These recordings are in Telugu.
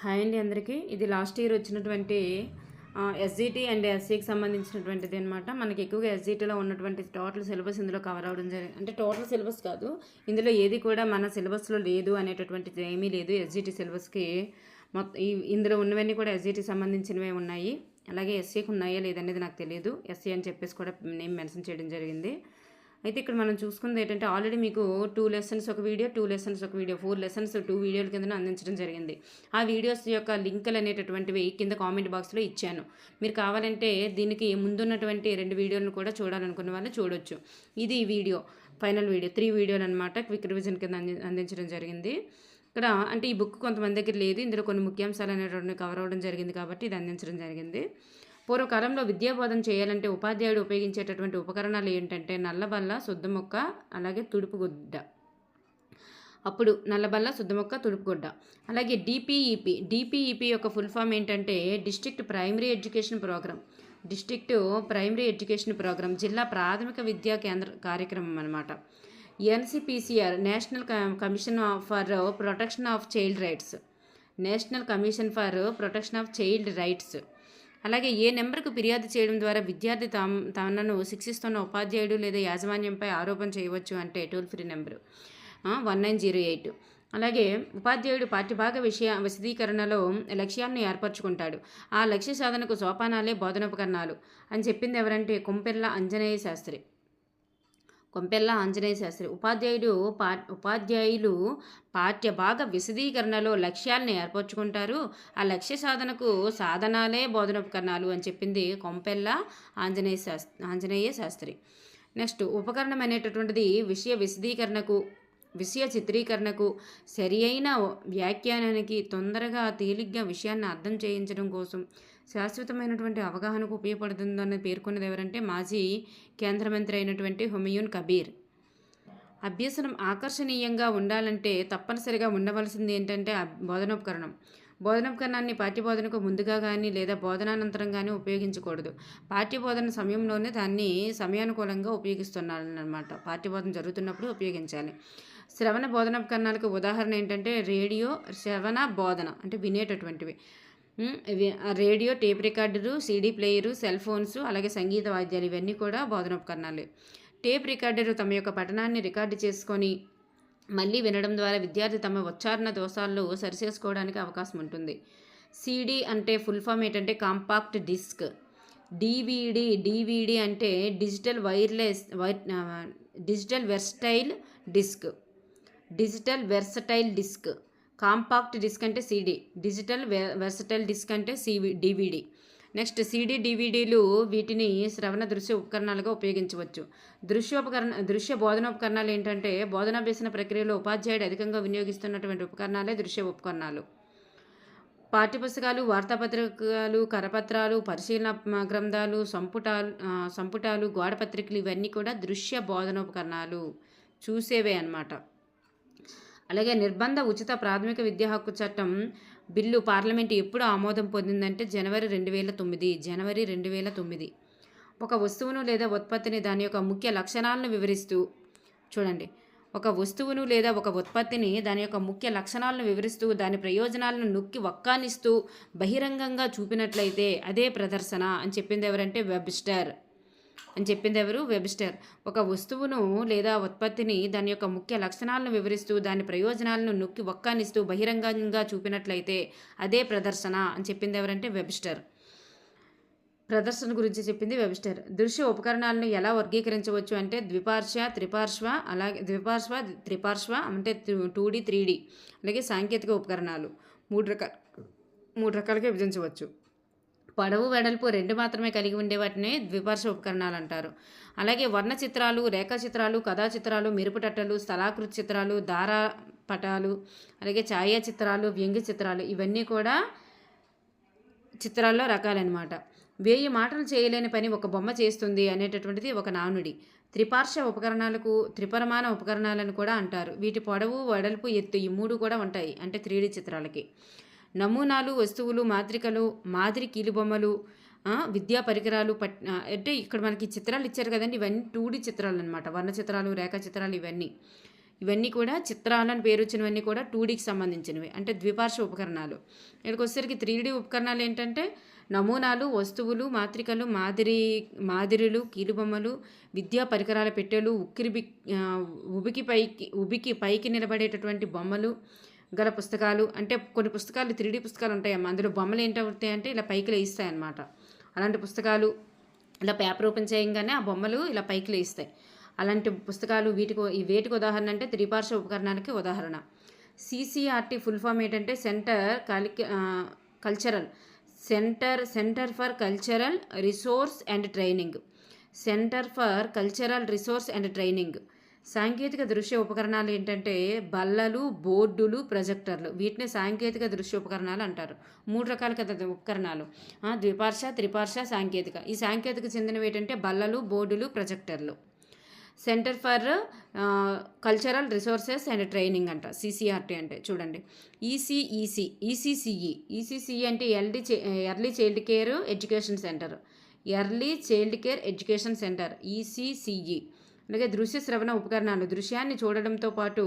హాయ్ అండి అందరికీ. ఇది లాస్ట్ ఇయర్ వచ్చినటువంటి ఎస్జిటి అండ్ ఎస్సీకి సంబంధించినటువంటిది అనమాట. మనకి ఎక్కువగా ఎస్జిటిలో ఉన్నటువంటి టోటల్ సిలబస్ ఇందులో కవర్ అవ్వడం జరిగింది. అంటే టోటల్ సిలబస్ కాదు, ఇందులో ఏది కూడా మన సిలబస్లో లేదు అనేటటువంటిది ఏమీ లేదు. ఎస్జిటి సిలబస్కి మొత్తం ఇందులో ఉన్నవన్నీ కూడా ఎస్జిటికి సంబంధించినవే ఉన్నాయి. అలాగే ఎస్సీకి ఉన్నాయా లేదనేది నాకు తెలియదు. ఎస్సీ అని చెప్పేసి కూడా నేమ్ మెన్షన్ చేయడం జరిగింది. అయితే ఇక్కడ మనం చూసుకుంది ఏంటంటే ఆల్రెడీ మీకు 2 లెసన్స్ ఒక వీడియో, 2 లెసన్స్ ఒక వీడియో, 4 లెసన్స్ 2 వీడియోల కింద అందించడం జరిగింది. ఆ వీడియోస్ యొక్క లింకులు అనేటటువంటివి కింద కామెంట్ బాక్స్లో ఇచ్చాను. మీరు కావాలంటే దీనికి ముందున్నటువంటి 2 వీడియోలను కూడా చూడాలనుకున్న వాళ్ళు చూడొచ్చు. ఇది వీడియో, ఫైనల్ వీడియో 3 వీడియోలు అనమాట. క్విక్ రివిజన్ కింద అందించడం జరిగింది. ఇక్కడ అంటే ఈ బుక్ కొంతమంది దగ్గర లేదు, ఇందులో కొన్ని ముఖ్యాంశాలు అనేటువంటి కవర్ అవ్వడం జరిగింది కాబట్టి ఇది అందించడం జరిగింది. పూర్వకాలంలో విద్యాబోధన చేయాలంటే ఉపాధ్యాయుడు ఉపయోగించేటటువంటి ఉపకరణాలు ఏంటంటే నల్లబల్ల, శుద్ధమొక్క, అలాగే తుడుపుగుడ్డ. అప్పుడు నల్లబల్ల, శుద్ధమొక్క, తుడుపుగుడ్డ. అలాగే డిపిఈపి యొక్క ఫుల్ ఫామ్ ఏంటంటే district primary education programme. District primary education programme జిల్లా ప్రాథమిక విద్యా కేంద్ర కార్యక్రమం అనమాట. NCPCR national commission for protection of child rights. National commission for protection of child rights. అలాగే ఏ నెంబర్కు ఫిర్యాదు చేయడం ద్వారా విద్యార్థి తనను శిక్షిస్తున్న ఉపాధ్యాయుడు లేదా యాజమాన్యంపై ఆరోపణ చేయవచ్చు అంటే టోల్ ఫ్రీ నెంబరు 1908. అలాగే ఉపాధ్యాయుడు పాఠ్యభాగ విశదీకరణలో లక్ష్యాలను ఏర్పరచుకుంటాడు. ఆ లక్ష్య సాధనకు సోపానాలే బోధనోపకరణాలు అని చెప్పింది ఎవరంటే కొంపెల్ల ఆంజనేయ శాస్త్రి. ఉపాధ్యాయులు పాఠ్యభాగ విశదీకరణలో లక్ష్యాలను ఏర్పరచుకుంటారు. ఆ లక్ష్య సాధనకు సాధనాలే బోధనోపకరణాలు అని చెప్పింది కొంపెల్ల ఆంజనేయ శాస్త్రి. నెక్స్ట్ ఉపకరణం అనేటటువంటిది విషయ చిత్రీకరణకు, సరి అయిన వ్యాఖ్యానానికి, తొందరగా తేలిగ్గా విషయాన్ని అర్థం చేయించడం కోసం, శాశ్వతమైనటువంటి అవగాహనకు ఉపయోగపడుతుందని పేర్కొన్నది ఎవరంటే మాజీ కేంద్ర మంత్రి అయినటువంటి హుమయూన్ కబీర్. అభ్యసనం ఆకర్షణీయంగా ఉండాలంటే తప్పనిసరిగా ఉండవలసింది ఏంటంటే బోధనోపకరణాన్ని పాఠ్యబోధనకు ముందుగా కానీ లేదా బోధనానంతరం కానీ ఉపయోగించకూడదు. పాఠ్యబోధన సమయంలోనే దాన్ని సమయానుకూలంగా ఉపయోగిస్తున్నారన్నమాట. పాఠ్యబోధన జరుగుతున్నప్పుడు ఉపయోగించాలి. శ్రవణ బోధనోపకరణాలకు ఉదాహరణ ఏంటంటే రేడియో, శ్రవణ బోధన అంటే వినేటటువంటివి. Radio, tape recorder, CD player, cell phones, అలాగే సంగీత వాద్యాలు ఇవన్నీ కూడా బోధనోపకరణాలే. టేప్ రికార్డరు తమ యొక్క పఠనాన్ని రికార్డు చేసుకొని మళ్ళీ వినడం ద్వారా విద్యార్థి తమ ఉచ్చారణ దోషాల్లో సరిచేసుకోవడానికి అవకాశం ఉంటుంది. సీడీ అంటే ఫుల్ ఫామ్ ఏంటంటే కాంపాక్ట్ డిస్క్. డివిడి అంటే digital versatile disc. Compact disc అంటే సీడీ, డిజిటల్ వెర్సటైల్ డిస్క్ అంటే డివిడి. నెక్స్ట్ సీడీ, డివిడీలు వీటిని శ్రవణ దృశ్య ఉపకరణాలుగా ఉపయోగించవచ్చు. దృశ్య బోధనోపకరణాలు ఏంటంటే బోధనాభ్యసన ప్రక్రియలో ఉపాధ్యాయుడు అధికంగా వినియోగిస్తున్నటువంటి ఉపకరణాలే దృశ్య ఉపకరణాలు. పాఠ్యపుస్తకాలు, వార్తాపత్రికలు, కరపత్రాలు, పరిశీలన గ్రంథాలు, సంపుటాలు, గోడపత్రికలు ఇవన్నీ కూడా దృశ్య బోధనోపకరణాలు, చూసేవే అన్నమాట. అలాగే నిర్బంధ ఉచిత ప్రాథమిక విద్యా హక్కు చట్టం బిల్లు పార్లమెంటు ఎప్పుడు ఆమోదం పొందిందంటే జనవరి 2009. ఒక వస్తువును లేదా ఉత్పత్తిని దాని యొక్క ముఖ్య లక్షణాలను వివరిస్తూ చూడండి. ఒక వస్తువును లేదా ఒక ఉత్పత్తిని దాని యొక్క ముఖ్య లక్షణాలను వివరిస్తూ దాని ప్రయోజనాలను నొక్కి వక్కానిస్తూ బహిరంగంగా చూపినట్లయితే అదే ప్రదర్శన అని చెప్పింది ఎవరంటే వెబ్స్టర్. ఒక వస్తువును లేదా ఉత్పత్తిని దాని యొక్క ముఖ్య లక్షణాలను వివరిస్తూ దాని ప్రయోజనాలను నొక్కి వక్కానిస్తూ బహిరంగంగా చూపినట్లయితే అదే ప్రదర్శన అని చెప్పింది ఎవరంటే వెబ్స్టర్. ప్రదర్శన గురించి చెప్పింది వెబ్స్టర్. దృశ్య ఉపకరణాలను ఎలా వర్గీకరించవచ్చు అంటే త్రిపార్శ్వ అంటే 2D 3D, అలాగే సాంకేతిక ఉపకరణాలు 3 రకాలుగా విభజించవచ్చు. పొడవు, వెడల్పు 2 మాత్రమే కలిగి ఉండే వాటిని ద్విపార్శ్వ ఉపకరణాలు అంటారు. అలాగే వర్ణ చిత్రాలు, రేఖా చిత్రాలు, కథా చిత్రాలు, మెరుపుటట్టలు, స్థలాకృతి చిత్రాలు, దారాపటాలు, అలాగే ఛాయాచిత్రాలు, వ్యంగ్య చిత్రాలు ఇవన్నీ కూడా చిత్రాల్లో రకాలన్నమాట. 1000 మాటలు చేయలేని పని ఒక బొమ్మ చేస్తుంది అనేటటువంటిది ఒక నానుడి. త్రిపరమాణ ఉపకరణాలను కూడా అంటారు. వీటి పొడవు, వెడల్పు, ఎత్తు ఈ 3 కూడా ఉంటాయి అంటే 3D చిత్రాలకి. నమూనాలు, వస్తువులు, మాత్రికలు, మాదిరి కీలుబొమ్మలు, విద్యా పరికరాలు అంటే ఇక్కడ మనకి చిత్రాలు ఇచ్చారు కదండి, ఇవన్నీ 2D చిత్రాలు అనమాట. వర్ణ చిత్రాలు, రేఖా చిత్రాలు ఇవన్నీ. ఇవన్నీ కూడా చిత్రాలని పేరు వచ్చినవన్నీ కూడా 2Dకి సంబంధించినవి, అంటే ద్విపార్శ్వ ఉపకరణాలు. ఇక్కడికి వచ్చేసరికి 3D ఉపకరణాలు ఏంటంటే నమూనాలు, వస్తువులు, మాత్రికలు, మాదిరిలు, కీలుబొమ్మలు, విద్యా పరికరాల పెట్టెలు, ఉబికి పైకి నిలబడేటటువంటి బొమ్మలు గల పుస్తకాలు. అంటే కొన్ని పుస్తకాలు 3D పుస్తకాలు ఉంటాయమ్మా, అందులో బొమ్మలు ఏంటవుతాయంటే ఇలా పైకి లేయిస్తాయి అన్నమాట. అలాంటి పుస్తకాలు ఇలా పేపర్ ఓపెన్ చేయగానే ఆ బొమ్మలు ఇలా పైకి లేయిస్తాయి. అలాంటి పుస్తకాలు వేటికి ఉదాహరణ అంటే త్రిపార్శ్వ ఉపకరణాలకి ఉదాహరణ. CCRT ఫుల్ ఫామ్ ఏంటంటే centre for cultural resource and training. Centre for cultural resource and training. సాంకేతిక దృశ్య ఉపకరణాలు ఏంటంటే బల్లలు, బోర్డులు, ప్రొజెక్టర్లు. వీటిని సాంకేతిక దృశ్య ఉపకరణాలు అంటారు. 3 రకాల కదా ఉపకరణాలు, ద్విపార్శ్వ, త్రిపార్శ్వ, సాంకేతిక. ఈ సాంకేతిక చెందినవి ఏంటంటే బల్లలు, బోర్డులు, ప్రొజెక్టర్లు. Centre for cultural resources and training అంట CCRT అంటే. చూడండి, ECCE అంటే early child care education centre. ECCE. అలాగే దృశ్య శ్రవణ ఉపకరణాలు. దృశ్యాన్ని చూడడంతో పాటు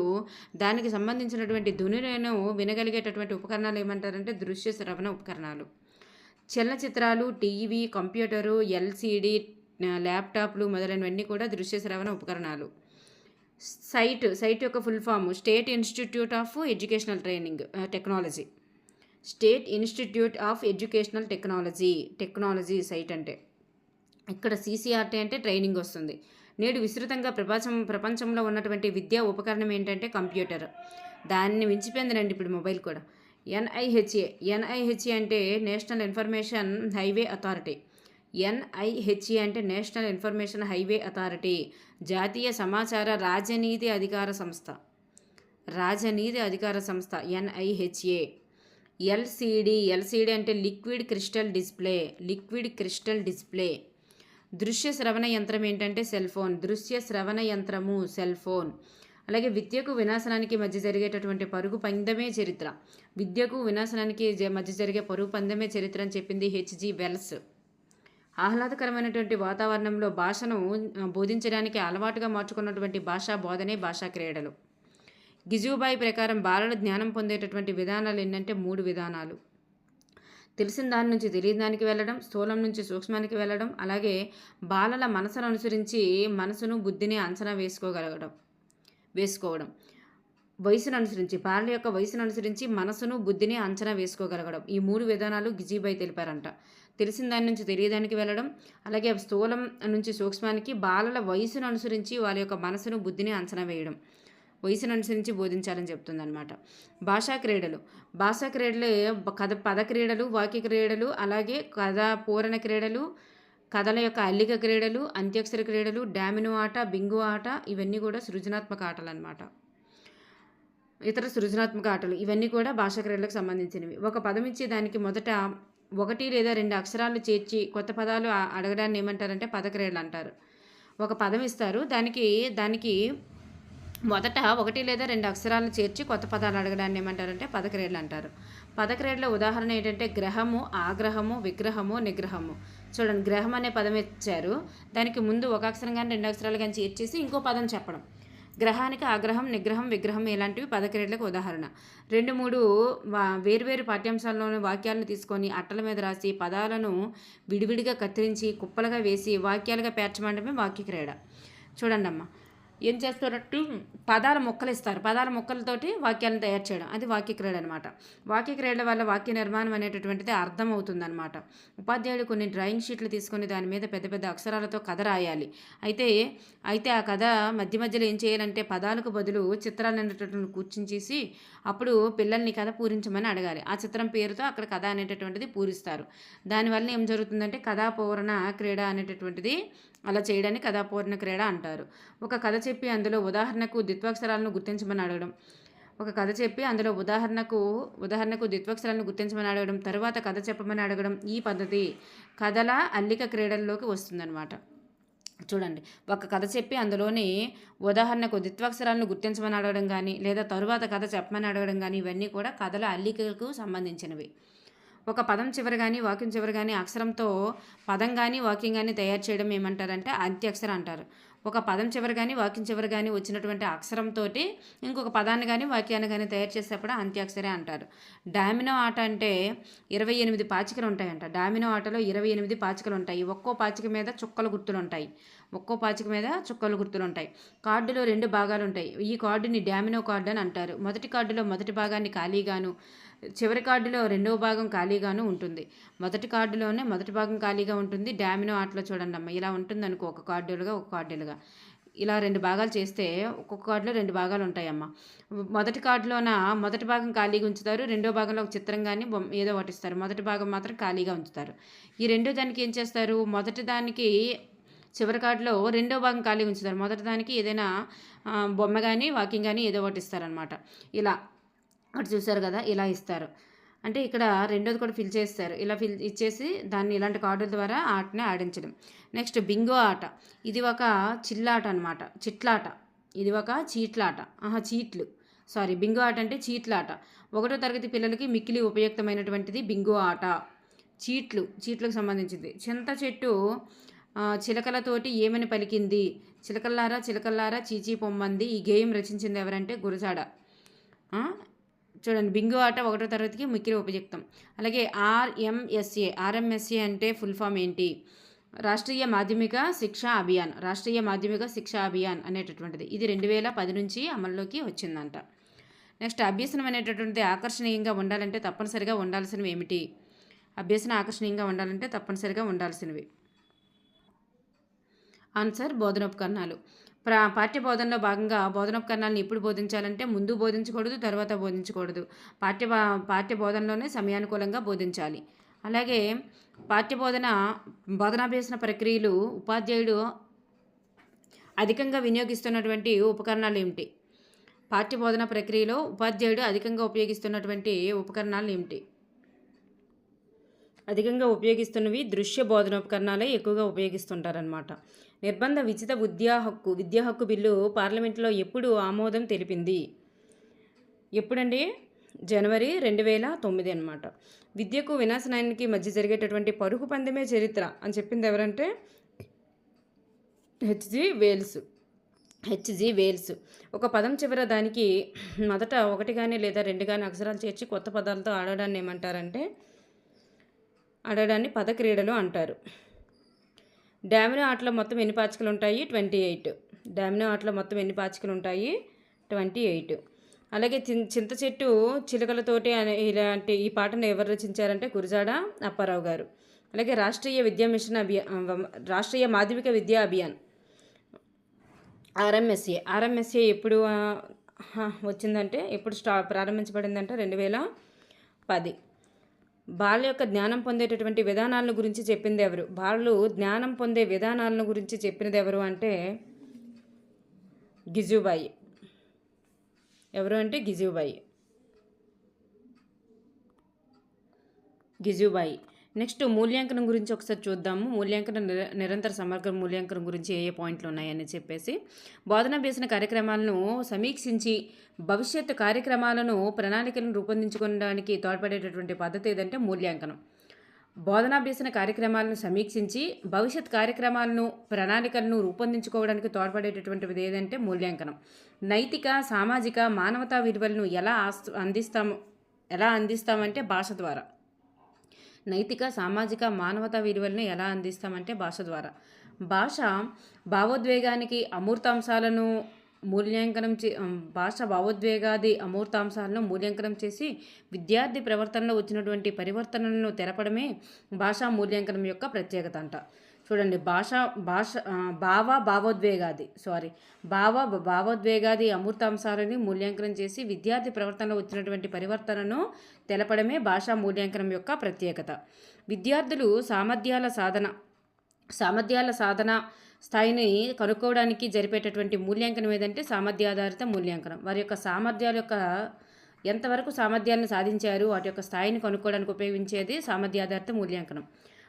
దానికి సంబంధించినటువంటి ధ్వనులను వినగలిగేటటువంటి ఉపకరణాలు ఏమంటారంటే దృశ్య శ్రవణ ఉపకరణాలు. చలనచిత్రాలు, టీవీ, కంప్యూటరు, LCD, ల్యాప్టాప్లు మొదలైనవన్నీ కూడా దృశ్య శ్రవణ ఉపకరణాలు. సైట్ యొక్క full form state institute of educational technology. State institute of educational technology SIET అంటే. ఇక్కడ CCRT అంటే ట్రైనింగ్ వస్తుంది. నేడు విస్తృతంగా ప్రపంచంలో ఉన్నటువంటి విద్యా ఉపకరణం ఏంటంటే కంప్యూటర్. దాన్ని మించిపోయిందండి ఇప్పుడు మొబైల్ కూడా. NIHA అంటే national information highway authority. NIHA అంటే నేషనల్ ఇన్ఫర్మేషన్ హైవే అథారిటీ. జాతీయ సమాచార రాజనీతి అధికార సంస్థ. NIHA. LCD అంటే లిక్విడ్ క్రిస్టల్ డిస్ప్లే. దృశ్య శ్రవణ యంత్రం ఏంటంటే సెల్ ఫోన్. దృశ్య శ్రవణ యంత్రము సెల్ ఫోన్. అలాగే విద్యకు వినాశనానికి మధ్య జరిగేటటువంటి పరుగు పందెమే చరిత్ర. విద్యకు వినాశనానికి మధ్య జరిగే పరుగు పందెమే చరిత్ర అని చెప్పింది H.G. వెల్స్. ఆహ్లాదకరమైనటువంటి వాతావరణంలో భాషను బోధించడానికి అలవాటుగా మార్చుకున్నటువంటి భాషా బోధనే భాషా క్రీడలు. గిజుబాయి ప్రకారం బాలలు జ్ఞానం పొందేటటువంటి విధానాలు ఏంటంటే 3 విధానాలు. తెలిసిన దాని నుంచి తెలియని దానికి వెళ్ళడం, స్థూలం నుంచి సూక్ష్మానికి వెళ్ళడం, అలాగే బాలల మనసును అనుసరించి బుద్ధిని అంచనా వేసుకోవడం. బాలల యొక్క వయసును అనుసరించి మనసును బుద్ధిని అంచనా వేసుకోగలగడం. ఈ 3 విధానాలు గిజుబాయి తెలిపారంట. తెలిసిన దాని నుంచి తెలియదానికి వెళ్ళడం, అలాగే స్థూలం నుంచి సూక్ష్మానికి బాలల వయసును అనుసరించి వాళ్ళ యొక్క మనసును బుద్ధిని అంచనా వేయడం, వయసును అనుసరించి బోధించాలని చెప్తుందన్నమాట. భాషా క్రీడలు పద క్రీడలు, వాక్య క్రీడలు, అలాగే పూరణ క్రీడలు, కథల యొక్క అల్లిక క్రీడలు, అంత్యక్షర క్రీడలు, డామినో ఆట, బింగో ఆట, ఇవన్నీ కూడా సృజనాత్మక ఆటలు అన్నమాట. ఇతర సృజనాత్మక ఆటలు ఇవన్నీ కూడా భాషా క్రీడలకు సంబంధించినవి. ఒక పదం ఇచ్చి దానికి మొదట 1 లేదా 2 అక్షరాలు చేర్చి కొత్త పదాలు అడగడాన్ని ఏమంటారంటే పద క్రీడలు అంటారు. ఒక పదం ఇస్తారు, దానికి మొదట 1 లేదా 2 అక్షరాలను చేర్చి కొత్త పదాలు అడగడాన్ని ఏమంటారంటే పద క్రీడలు అంటారు. పద క్రీడల ఉదాహరణ ఏంటంటే గ్రహము, ఆగ్రహము, విగ్రహము, నిగ్రహము. చూడండి, గ్రహం అనే పదం ఇచ్చారు, దానికి ముందు 1 అక్షరం కానీ 2 అక్షరాలు కానీ చేర్చేసి ఇంకో పదం చెప్పడం. గ్రహానికి ఆగ్రహం, నిగ్రహం, విగ్రహం ఇలాంటివి పద క్రీడలకు ఉదాహరణ. 2-3 వేర్వేరు పాఠ్యాంశాల్లోని వాక్యాలను తీసుకొని అట్టల మీద రాసి పదాలను విడివిడిగా కత్తిరించి కుప్పలుగా వేసి వాక్యాలుగా పేర్చమండమే వాక్య క్రీడ. చూడండి అమ్మ, ఏం చేస్తారంటే పదాల మొక్కలు ఇస్తారు, పదాల మొక్కలతోటి వాక్యాలను తయారు చేయడం, అది వాక్య క్రీడ అనమాట. వాక్య క్రీడల వల్ల వాక్య నిర్మాణం అనేటటువంటిది అర్థం అవుతుందన్నమాట. ఉపాధ్యాయుడు కొన్ని డ్రాయింగ్ షీట్లు తీసుకొని దాని మీద పెద్ద పెద్ద అక్షరాలతో కథ రాయాలి. అయితే ఆ కథ మధ్యలో ఏం చేయాలంటే పదాలకు బదులు చిత్రాలు అనేటటువంటి కూర్చుంచేసి అప్పుడు పిల్లల్ని కథ పూరించమని అడగాలి. ఆ చిత్రం పేరుతో అక్కడ కథ అనేటటువంటిది పూరిస్తారు. దానివల్ల ఏం జరుగుతుందంటే కథాపూరణ క్రీడ అనేటటువంటిది, అలా చేయడానికి కథాపూర్ణ క్రీడ అంటారు. ఒక కథ చెప్పి అందులో ఉదాహరణకు ద్విత్వాక్షరాలను గుర్తించమని అడగడం. ఉదాహరణకు ద్విత్వాక్షరాలను గుర్తించమని అడగడం, తర్వాత కథ చెప్పమని అడగడం. ఈ పద్ధతి కథల అల్లిక క్రీడల్లోకి వస్తుందన్నమాట. చూడండి, ఒక కథ చెప్పి అందులోని ఉదాహరణకు ద్విత్వాక్షరాలను గుర్తించమని అడగడం కానీ, లేదా తరువాత కథ చెప్పమని అడగడం కానీ, ఇవన్నీ కూడా కథల అల్లికలకు సంబంధించినవి. ఒక పదం చివరి కానీ వాక్యం చివరి కానీ అక్షరంతో పదం కానీ వాక్యం కానీ తయారు చేయడం ఏమంటారంటే అంత్యక్షర అంటారు. ఒక పదం చివరి కానీ వాక్యం చివరి కానీ వచ్చినటువంటి అక్షరంతో ఇంకొక పదాన్ని కానీ వాక్యాన్ని కానీ తయారు చేసేప్పుడు అంత్యాక్షరే అంటారు. డామినో ఆట అంటే 28 పాచికలు ఉంటాయంట. డామినో ఆటలో 28 పాచికలు ఉంటాయి. ఒక్కో పాచిక మీద చుక్కల గుర్తులు ఉంటాయి. కార్డులో 2 భాగాలు ఉంటాయి. ఈ కార్డుని డామినో కార్డు అని అంటారు. మొదటి కార్డులో మొదటి భాగాన్ని ఖాళీగాను, చివరి కార్డులో రెండవ భాగం ఖాళీగాను ఉంటుంది. మొదటి కార్డులోనే మొదటి భాగం ఖాళీగా ఉంటుంది. డామినో ఆటలో చూడండి అమ్మ, ఇలా ఉంటుంది అనుకో, ఒక కార్డులుగా ఇలా 2 భాగాలు చేస్తే ఒక్కొక్క కార్డులో 2 భాగాలు ఉంటాయమ్మ. మొదటి కార్డులోన మొదటి భాగం ఖాళీగా ఉంచుతారు, రెండో భాగంలో ఒక చిత్రం కానీ ఏదో ఒకటి ఇస్తారు. మొదటి భాగం మాత్రం ఖాళీగా ఉంచుతారు. ఈ రెండో దానికి ఏం చేస్తారు, మొదటి దానికి చివరి కార్డులో రెండో భాగం ఖాళీగా ఉంచుతారు. మొదటి దానికి ఏదైనా బొమ్మ కానీ వాక్యం కానీ ఏదో ఒకటి ఇస్తారనమాట. ఇలా అటు చూసారు కదా, ఇలా ఇస్తారు. అంటే ఇక్కడ రెండోది కూడా ఫిల్ చేస్తారు. ఇలా ఫిల్ ఇచ్చేసి దాన్ని ఇలాంటి కార్డుల ద్వారా ఆటని ఆడించడం. నెక్స్ట్ బింగో ఆట. ఇది ఒక చిట్లాట అనమాట. ఇది ఒక చీట్లాట. బింగో ఆట అంటే చీట్లాట. 1వ తరగతి పిల్లలకి మిక్కిలి ఉపయుక్తమైనటువంటిది బింగో ఆట. చీట్లకు సంబంధించింది. చింత చెట్టు చిలకలతోటి ఏమని పలికింది? చిలకల్లారా చీచీ పొమ్మంది. ఈ గేయం రచించింది ఎవరంటే గురజాడ. చూడండి, బింగో ఆట 1వ తరగతికి మిక్కిలి ఉపయుక్తం. అలాగే ఆర్ఎంఎస్ఏ అంటే ఫుల్ ఫామ్ ఏంటి? రాష్ట్రీయ మాధ్యమిక శిక్షా అభియాన్ అనేటటువంటిది. ఇది 2010 నుంచి అమల్లోకి వచ్చిందంట. నెక్స్ట్, అభ్యసనం అనేటటువంటిది ఆకర్షణీయంగా ఉండాలంటే తప్పనిసరిగా ఉండాల్సినవి ఏమిటి? ఆకర్షణీయంగా ఉండాలంటే తప్పనిసరిగా ఉండాల్సినవి. ఆన్సర్ బోధనోపకరణాలు. పాఠ్య బోధనలో భాగంగా బోధనోపకరణాలను ఎప్పుడు బోధించాలంటే ముందు బోధించకూడదు, తర్వాత బోధించకూడదు. పాఠ్య బోధనలోనే సమయానుకూలంగా బోధించాలి. అలాగే బోధనాభ్యసన ప్రక్రియలు ఉపాధ్యాయుడు అధికంగా వినియోగిస్తున్నటువంటి ఉపకరణాలు ఏమిటి? పాఠ్య బోధన ప్రక్రియలో ఉపాధ్యాయుడు అధికంగా ఉపయోగిస్తున్నటువంటి ఉపకరణాలు ఏమిటి? అధికంగా ఉపయోగిస్తున్నవి దృశ్య బోధనోపకరణాలే ఎక్కువగా ఉపయోగిస్తుంటారనమాట. నిర్బంధ ఉచిత విద్యా హక్కు బిల్లు పార్లమెంట్లో ఎప్పుడు ఆమోదం తెలిపింది? ఎప్పుడండి? జనవరి 2009 అనమాట. విద్యకు వినాశనానికి మధ్య జరిగేటటువంటి పరుగు పందెమే చరిత్ర అని చెప్పింది ఎవరంటే హెచ్జి వేల్స్. ఒక పదం చివర దానికి మొదట 1 కానీ లేదా 2 కానీ అక్షరాలు చేర్చి కొత్త పదాలతో ఆడడాన్ని ఏమంటారంటే పద క్రీడలు అంటారు. డామినో ఆటలో మొత్తం ఎన్ని పాచికలు ఉంటాయి? 28. అలాగే చింత చెట్టు చిలుకలతోటి ఇలాంటి ఈ పాటను ఎవరు రచించారంటే గురజాడ అప్పారావు గారు. అలాగే రాష్ట్రీయ మాధ్యమిక విద్యా అభియాన్ ఆర్ఎంఎస్ఏ ఎప్పుడు వచ్చిందంటే ప్రారంభించబడిందంటే 2010. బాల యొక్క జ్ఞానం పొందేటటువంటి విధానాలను గురించి చెప్పింది ఎవరు? బాలు జ్ఞానం పొందే విధానాలను గురించి చెప్పినది ఎవరు అంటే గిజుబాయి. ఎవరు అంటే గిజుబాయి. నెక్స్ట్, మూల్యాంకనం గురించి ఒకసారి చూద్దాము. నిరంతర సమగ్ర మూల్యాంకనం గురించి ఏ పాయింట్లు ఉన్నాయని చెప్పేసి, బోధనాభ్యసన కార్యక్రమాలను సమీక్షించి భవిష్యత్తు కార్యక్రమాలను ప్రణాళికలను రూపొందించుకోవడానికి తోడ్పడేటటువంటి పద్ధతి ఏదంటే మూల్యాంకనం. బోధనాభ్యసన కార్యక్రమాలను సమీక్షించి భవిష్యత్ కార్యక్రమాలను ప్రణాళికలను రూపొందించుకోవడానికి తోడ్పడేటటువంటిది ఏదంటే మూల్యాంకనం. నైతిక, సామాజిక, మానవతా విలువలను ఎలా అందిస్తామంటే భాష ద్వారా. నైతిక, సామాజిక, మానవతా విలువలను ఎలా అందిస్తామంటే భాష ద్వారా. భాష భావోద్వేగానికి అమూర్తాంశాలను మూల్యాంకనం చేసి విద్యార్థి ప్రవర్తనలో వచ్చినటువంటి పరివర్తనలను తెలపడమే భాషా మూల్యాంకనం యొక్క ప్రత్యేకత అంట. చూడండి, భావోద్వేగాది అమూర్తాంశాలని మూల్యాంకనం చేసి విద్యార్థి ప్రవర్తనలో వచ్చినటువంటి పరివర్తనను తెలపడమే భాషా మూల్యాంకనం యొక్క ప్రత్యేకత. విద్యార్థులు సామర్థ్యాల సాధన స్థాయిని కనుక్కోవడానికి జరిపేటటువంటి మూల్యాంకనం ఏదంటే సామర్థ్యాధారిత మూల్యాంకనం. వారి యొక్క ఎంతవరకు సామర్థ్యాలను సాధించారు, వాటి యొక్క స్థాయిని కనుక్కోవడానికి ఉపయోగించేది సామర్థ్యాధారిత మూల్యాంకనం.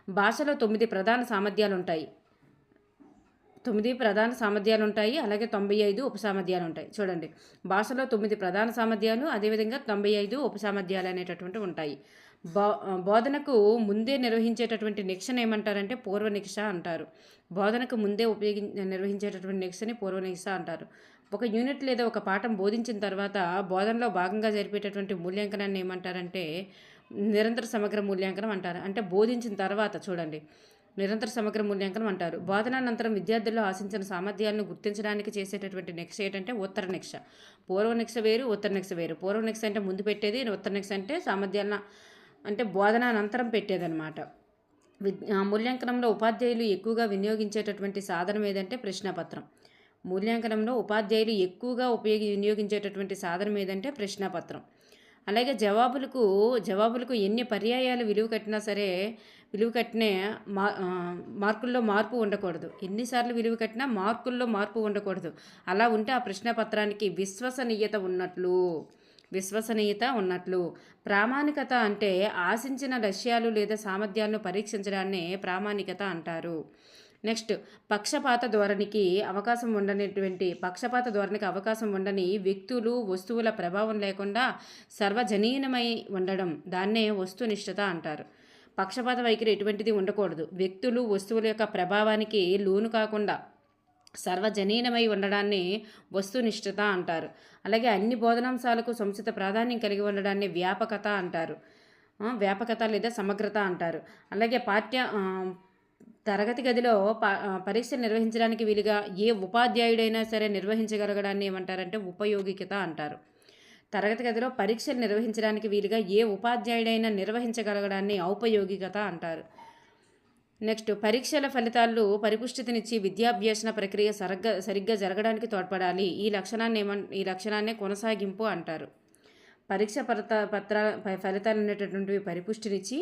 భాషలో 9 ప్రధాన సామర్థ్యాలు ఉంటాయి. 9 ప్రధాన సామర్థ్యాలు ఉంటాయి. అలాగే 95 ఉపసామర్థ్యాలు ఉంటాయి. చూడండి, భాషలో 9 ప్రధాన సామర్థ్యాలు, అదేవిధంగా 95 ఉపసామర్థ్యాలు అనేటటువంటివి ఉంటాయి. బోధనకు ముందే నిర్వహించేటటువంటి నిక్షను ఏమంటారంటే పూర్వ నిక్ష అంటారు. బోధనకు ముందే నిర్వహించేటటువంటి నిక్షని పూర్వ నిక్ష అంటారు. ఒక యూనిట్ లేదా ఒక పాఠం బోధించిన తర్వాత బోధనలో భాగంగా జరిపేటటువంటి మూల్యాంకనాన్ని ఏమంటారంటే నిరంతర సమగ్ర మూల్యాంకనం అంటారు. అంటే బోధించిన తర్వాత చూడండి, నిరంతర సమగ్ర మూల్యాంకనం అంటారు. బోధనానంతరం విద్యార్థుల్లో ఆశించిన సామర్థ్యాలను గుర్తించడానికి చేసేటటువంటి నిక్ష ఏంటంటే ఉత్తర నిక్ష. పూర్వ నిక్ష వేరు, ఉత్తర నిక్ష వేరు. పూర్వ నిక్ష అంటే ముందు పెట్టేది, ఉత్తర నిక్ష అంటే సామర్థ్యాలను అంటే బోధనానంతరం పెట్టేదన్నమాట. మూల్యాంకనంలో ఉపాధ్యాయులు ఎక్కువగా వినియోగించేటటువంటి సాధనం ఏదంటే ప్రశ్నపత్రం. మూల్యాంకనంలో ఉపాధ్యాయులు ఎక్కువగా వినియోగించేటటువంటి సాధనం ఏదంటే ప్రశ్నపత్రం. అలాగే జవాబులకు ఎన్ని పర్యాయాలు విలువ కట్టినా మార్కుల్లో మార్పు ఉండకూడదు. ఎన్నిసార్లు విలువ కట్టినా మార్కుల్లో మార్పు ఉండకూడదు. అలా ఉంటే ఆ ప్రశ్నపత్రానికి విశ్వసనీయత ఉన్నట్లు. ప్రామాణికత అంటే ఆశించిన లక్ష్యాలు లేదా సామర్థ్యాలను పరీక్షించడాన్నే ప్రామాణికత అంటారు. నెక్స్ట్, పక్షపాత ధోరణికి అవకాశం ఉండని వ్యక్తులు, వస్తువుల ప్రభావం లేకుండా సర్వజనీనమై ఉండడం, దాన్నే వస్తునిష్ఠత అంటారు. పక్షపాత వైఖరి ఎటువంటిది ఉండకూడదు. వ్యక్తులు, వస్తువుల యొక్క ప్రభావానికి లోను కాకుండా సర్వజనీనమై ఉండడాన్ని వస్తునిష్ఠత అంటారు. అలాగే అన్ని బోధనాంశాలకు సముచిత ప్రాధాన్యం కలిగి ఉండడాన్ని వ్యాపకత అంటారు. వ్యాపకత లేదా సమగ్రత అంటారు. అలాగే తరగతి గదిలో పరీక్షలు నిర్వహించడానికి వీలుగా ఏ ఉపాధ్యాయుడైనా సరే నిర్వహించగలగడాన్ని ఏమంటారంటే ఉపయోగికత అంటారు. తరగతి గదిలో పరీక్షలు నిర్వహించడానికి వీలుగా ఏ ఉపాధ్యాయుడైనా నిర్వహించగలగడాన్ని ఔపయోగికత అంటారు. నెక్స్ట్, పరీక్షల ఫలితాలు పరిపుష్టితనిచ్చి విద్యాభ్యాసన ప్రక్రియ సరిగ్గా జరగడానికి తోడ్పడాలి. ఈ లక్షణాన్నే కొనసాగింపు అంటారు. పరీక్ష ఫలితాలు అనేటటువంటివి పరిపుష్టినిచ్చి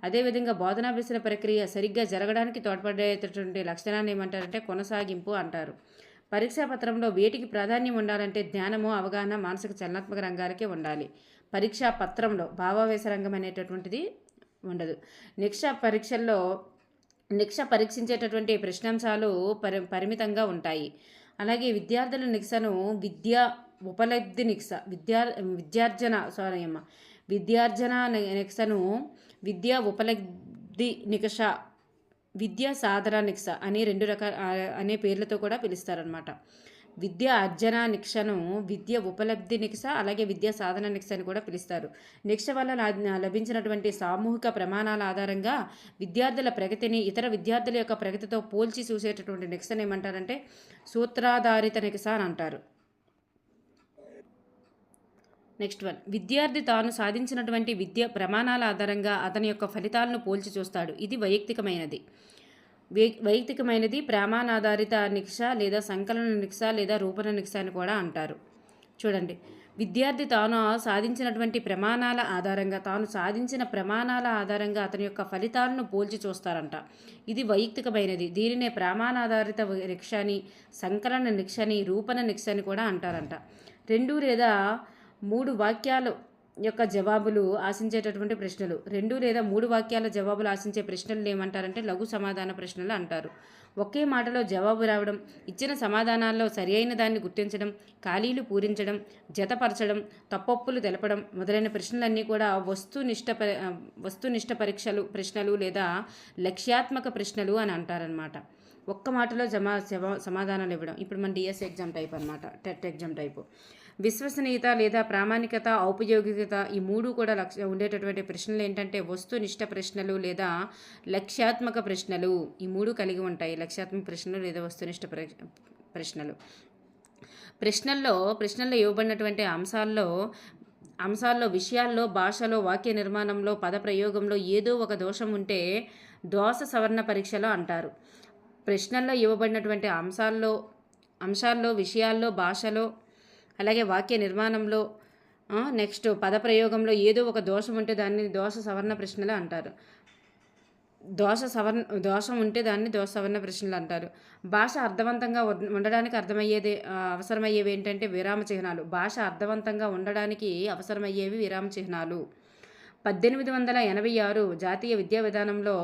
అదేవిధంగా బోధనాభ్యసన ప్రక్రియ సరిగ్గా జరగడానికి తోడ్పడేటటువంటి లక్షణాన్ని ఏమంటారంటే కొనసాగింపు అంటారు. పరీక్షా పత్రంలో వేటికి ప్రాధాన్యం ఉండాలంటే జ్ఞానము, అవగాహన, మానసిక చలనాత్మక రంగాలకే ఉండాలి. పరీక్షా పత్రంలో భావావేశ రంగం అనేటటువంటిది ఉండదు. పరీక్షించేటటువంటి ప్రశ్నాంశాలు పరిమితంగా ఉంటాయి. అలాగే విద్యార్థుల నిక్షను విద్యా ఉపలబ్ధి నిక్ష విద్యార్జన నిక్షను విద్యా ఉపలబ్ధి నిక్ష, విద్యా సాధన నిక్ష అని 2 రకాల అనే పేర్లతో కూడా పిలుస్తారనమాట. విద్యా అర్జన నిక్షను విద్య ఉపలబ్ధి నిక్ష, అలాగే విద్యా సాధన నిక్ష అని కూడా పిలుస్తారు. నిక్ష వల్ల లభించినటువంటి సామూహిక ప్రమాణాల ఆధారంగా విద్యార్థుల ప్రగతిని ఇతర విద్యార్థుల యొక్క ప్రగతితో పోల్చి చూసేటటువంటి నిక్షను ఏమంటారంటే సూత్రాధారిత నిక్ష అని అంటారు. నెక్స్ట్ వన్, విద్యార్థి తాను సాధించినటువంటి విద్య ప్రమాణాల ఆధారంగా అతని యొక్క ఫలితాలను పోల్చి చూస్తాడు. ఇది వైయక్తికమైనది ప్రమాణాధారిత నిక్ష లేదా సంకలన నిక్ష లేదా రూపణ నిక్ష అని కూడా అంటారు. చూడండి, విద్యార్థి తాను సాధించిన ప్రమాణాల ఆధారంగా అతని యొక్క ఫలితాలను పోల్చి చూస్తారంట. ఇది వైయక్తికమైనది. దీనినే ప్రమాణాధారిత నిక్ష అని, సంకలన నిక్ష అని, రూపణ నిక్ష అని కూడా అంటారంట. 2 లేదా 3 వాక్యాల యొక్క జవాబులు ఆశించేటటువంటి ప్రశ్నలు. 2 లేదా 3 వాక్యాల జవాబులు ఆశించే ప్రశ్నలు ఏమంటారంటే లఘు సమాధాన ప్రశ్నలు అంటారు. ఒకే మాటలో జవాబు రావడం, ఇచ్చిన సమాధానాల్లో సరి అయిన దాన్ని గుర్తించడం, ఖాళీలు పూరించడం, జతపరచడం, తప్పొప్పులు తెలపడం మొదలైన ప్రశ్నలన్నీ కూడా వస్తునిష్ట ప్రశ్నలు లేదా లక్ష్యాత్మక ప్రశ్నలు అని అంటారనమాట. ఒక్క మాటలో సమాధానాలు ఇవ్వడం. ఇప్పుడు మన డిఎస్ ఎగ్జామ్ టైప్ అనమాట, టెట్ ఎగ్జామ్ టైపు. విశ్వసనీయత లేదా ప్రామాణికత, ఔపయోగికత ఈ 3 కూడా ఉండేటటువంటి ప్రశ్నలు ఏంటంటే వస్తునిష్ట ప్రశ్నలు లేదా లక్ష్యాత్మక ప్రశ్నలు. ఈ 3 కలిగి ఉంటాయి, లక్ష్యాత్మక ప్రశ్నలు లేదా వస్తునిష్ట ప్రశ్నలు. ప్రశ్నల్లో ఇవ్వబడినటువంటి అంశాల్లో విషయాల్లో, భాషలో, వాక్య నిర్మాణంలో, పద ప్రయోగంలో ఏదో ఒక దోషం ఉంటే దోష సవరణ పరీక్షలో అంటారు. ప్రశ్నల్లో ఇవ్వబడినటువంటి అంశాల్లో, విషయాల్లో, భాషలో, అలాగే వాక్య నిర్మాణంలో, నెక్స్ట్ పద ప్రయోగంలో ఏదో ఒక దోషం ఉంటే దాన్ని దోష సవరణ ప్రశ్నలు అంటారు. దోషం ఉంటే దాన్ని దోష సవరణ ప్రశ్నలు అంటారు. భాష అర్థవంతంగా ఉండడానికి అవసరమయ్యేవి ఏంటంటే విరామ చిహ్నాలు. భాష అర్థవంతంగా ఉండడానికి అవసరమయ్యేవి విరామ చిహ్నాలు. 1886 జాతీయ విద్యా విధానంలో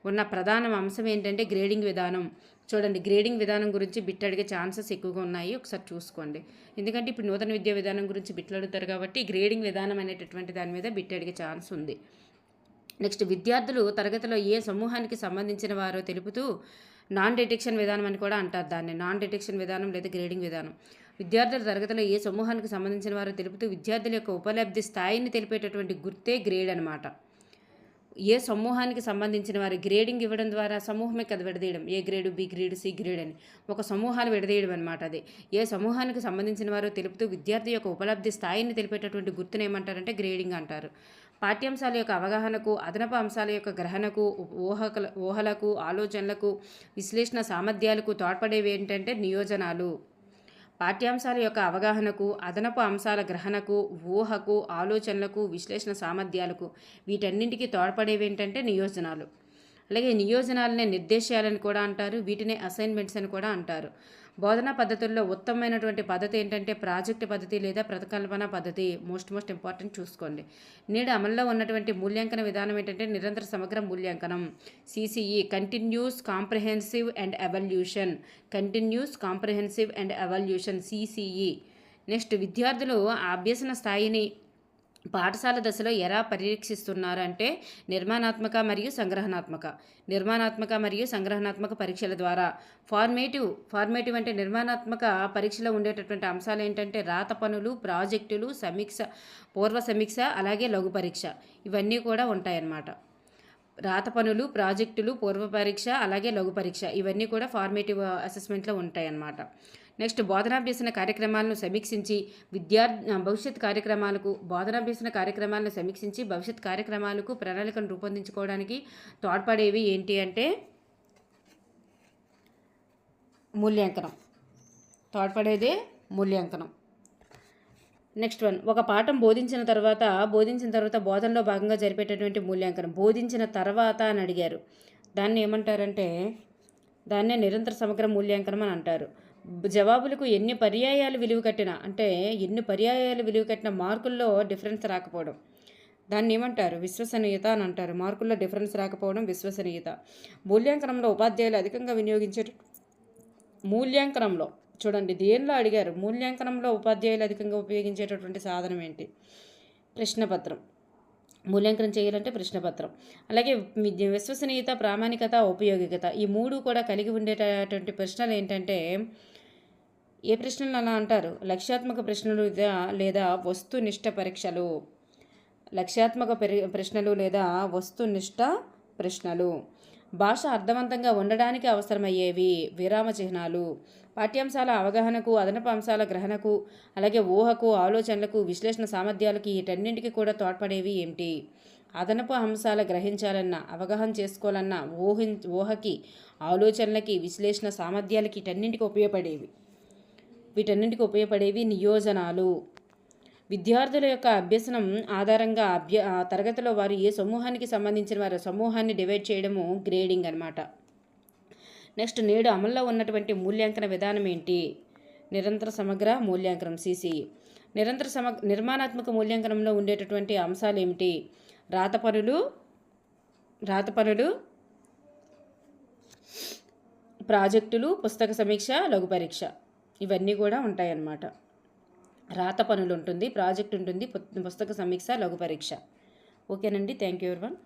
ఉన్న ప్రధాన అంశం ఏంటంటే గ్రేడింగ్ విధానం. చూడండి, గ్రేడింగ్ విధానం గురించి బిట్ అడిగే ఛాన్సెస్ ఎక్కువగా ఉన్నాయి, ఒకసారి చూసుకోండి. ఎందుకంటే ఇప్పుడు నూతన విద్యా విధానం గురించి బిట్లు అడుగుతారు కాబట్టి గ్రేడింగ్ విధానం అనేటటువంటి దాని మీద బిట్ అడిగే ఛాన్స్ ఉంది. నెక్స్ట్, విద్యార్థులు తరగతిలో ఏ సమూహానికి సంబంధించిన వారో తెలుపుతూ నాన్ డిటెక్షన్ విధానం అని కూడా అంటారు దాన్ని. నాన్ డిటెక్షన్ విధానం లేదా గ్రేడింగ్ విధానం. విద్యార్థుల తరగతిలో ఏ సమూహానికి సంబంధించిన వారో తెలుపుతూ విద్యార్థుల యొక్క ఉపలబ్ధి స్థాయిని తెలిపేటటువంటి గుర్తే గ్రేడ్ అనమాట. ఏ సమూహానికి సంబంధించిన వారు గ్రేడింగ్ ఇవ్వడం ద్వారా సమూహమే కదా విడదీయడం, A grade, B grade, C grade అని ఒక సమూహాలు విడదీయడం అనమాట. అది ఏ సమూహానికి సంబంధించిన వారో తెలుపుతూ విద్యార్థి యొక్క ఉపలబ్ధి స్థాయిని తెలిపేటటువంటి గుర్తును ఏమంటారంటే గ్రేడింగ్ అంటారు. పాఠ్యాంశాల యొక్క అవగాహనకు, అదనపు అంశాల యొక్క గ్రహణకు, ఊహలకు, ఆలోచనలకు, విశ్లేషణ సామర్థ్యాలకు తోడ్పడేవి ఏంటంటే నియోజనాలు. పాఠ్యాంశాల యొక్క అవగాహనకు, అదనపు అంశాల గ్రహణకు, ఊహకు, ఆలోచనలకు, విశ్లేషణ సామర్థ్యాలకు వీటన్నింటికి తోడ్పడేవి ఏంటంటే నియోజనాలు. అలాగే నియోజనాలనే నిర్దేశాలని కూడా అంటారు, వీటినే అసైన్మెంట్స్ అని కూడా అంటారు. బోధనా పద్ధతుల్లో ఉత్తమమైనటువంటి పద్ధతి ఏంటంటే ప్రాజెక్ట్ పద్ధతి లేదా ప్రతికల్పన పద్ధతి. మోస్ట్ ఇంపార్టెంట్, చూసుకోండి. నేడు అమల్లో ఉన్నటువంటి మూల్యాంకన విధానం ఏంటంటే నిరంతర సమగ్ర మూల్యాంకనం, CCE, continuous comprehensive and evolution. Continuous comprehensive and evolution, CCE. Next, విద్యార్థులు ఆ అభ్యసన స్థాయిని పాఠశాల దశలో ఎలా పరీక్షిస్తున్నారు అంటే నిర్మాణాత్మక మరియు సంగ్రహణాత్మక పరీక్షల ద్వారా. ఫార్మేటివ్ అంటే నిర్మాణాత్మక పరీక్షలో ఉండేటటువంటి అంశాలు ఏంటంటే రాత పనులు, ప్రాజెక్టులు, పూర్వ సమీక్ష, అలాగే లఘు పరీక్ష. ఇవన్నీ కూడా ఉంటాయన్నమాట. రాత పనులు, ప్రాజెక్టులు, పూర్వ పరీక్ష, అలాగే లఘు పరీక్ష, ఇవన్నీ కూడా ఫార్మేటివ్ అసెస్మెంట్లో ఉంటాయన్నమాట. నెక్స్ట్, బోధనాభ్యసన కార్యక్రమాలను సమీక్షించి భవిష్యత్ కార్యక్రమాలకు ప్రణాళికను రూపొందించుకోవడానికి తోడ్పడేవి ఏంటి అంటే మూల్యాంకనం. నెక్స్ట్ వన్, ఒక పాఠం బోధించిన తర్వాత బోధనలో భాగంగా జరిపేటటువంటి మూల్యాంకనం. బోధించిన తర్వాత అని అడిగారు, దాన్ని ఏమంటారంటే దాన్నే నిరంతర సమగ్ర మూల్యాంకనం అని అంటారు. జవాబులకు ఎన్ని పర్యాయాలు విలువ కట్టిన మార్కుల్లో డిఫరెన్స్ రాకపోవడం, దాన్ని ఏమంటారు విశ్వసనీయత అని అంటారు. మార్కుల్లో డిఫరెన్స్ రాకపోవడం విశ్వసనీయత. మూల్యాంకనంలో ఉపాధ్యాయులు అధికంగా చూడండి, దేనిలో అడిగారు, మూల్యాంకనంలో ఉపాధ్యాయులు అధికంగా ఉపయోగించేటటువంటి సాధనం ఏంటి? ప్రశ్నపత్రం. మూల్యాంకనం చేయాలంటే ప్రశ్నపత్రం. అలాగే విశ్వసనీయత, ప్రామాణికత, ఉపయోగికత, ఈ మూడు కూడా కలిగి ఉండేటటువంటి ప్రశ్నలు ఏంటంటే ఏ ప్రశ్నలు అలా అంటారు? లక్ష్యాత్మక ప్రశ్నలు లేదా వస్తునిష్ట పరీక్షలు. ప్రశ్నలు లేదా వస్తునిష్ట ప్రశ్నలు. భాష అర్థవంతంగా ఉండడానికి అవసరమయ్యేవి విరామ చిహ్నాలు. పాఠ్యాంశాల అవగాహనకు, అదనపు అంశాల గ్రహణకు, అలాగే ఊహకు, ఆలోచనలకు, విశ్లేషణ సామర్థ్యాలకి వీటన్నింటికి కూడా తోడ్పడేవి ఏమిటి? అదనపు అంశాల గ్రహించాలన్నా, అవగాహన చేసుకోవాలన్నా, ఊహకి, ఆలోచనలకి, విశ్లేషణ సామర్థ్యాలకి వీటన్నింటికి ఉపయోగపడేవి నియోజనాలు. విద్యార్థుల యొక్క అభ్యసనం ఆధారంగా తరగతిలో వారు ఏ సమూహానికి సంబంధించిన వారు సమూహాన్ని డివైడ్ చేయడము గ్రేడింగ్ అనమాట. నెక్స్ట్, నేడు అమల్లో ఉన్నటువంటి మూల్యాంకన విధానం ఏంటి? నిరంతర సమగ్ర మూల్యాంకనం, సిసిఈ. నిర్మాణాత్మక మూల్యాంకనంలో ఉండేటటువంటి అంశాలు ఏమిటి? రాత పనులు, ప్రాజెక్టులు, పుస్తక సమీక్ష, లఘు పరీక్ష, ఇవన్నీ కూడా ఉంటాయన్నమాట. రాత పనులు ఉంటుంది, ప్రాజెక్ట్ ఉంటుంది, పుస్తక సమీక్ష, లఘు పరీక్ష. ఓకేనండి, థ్యాంక్ యూ ఎవరీవన్.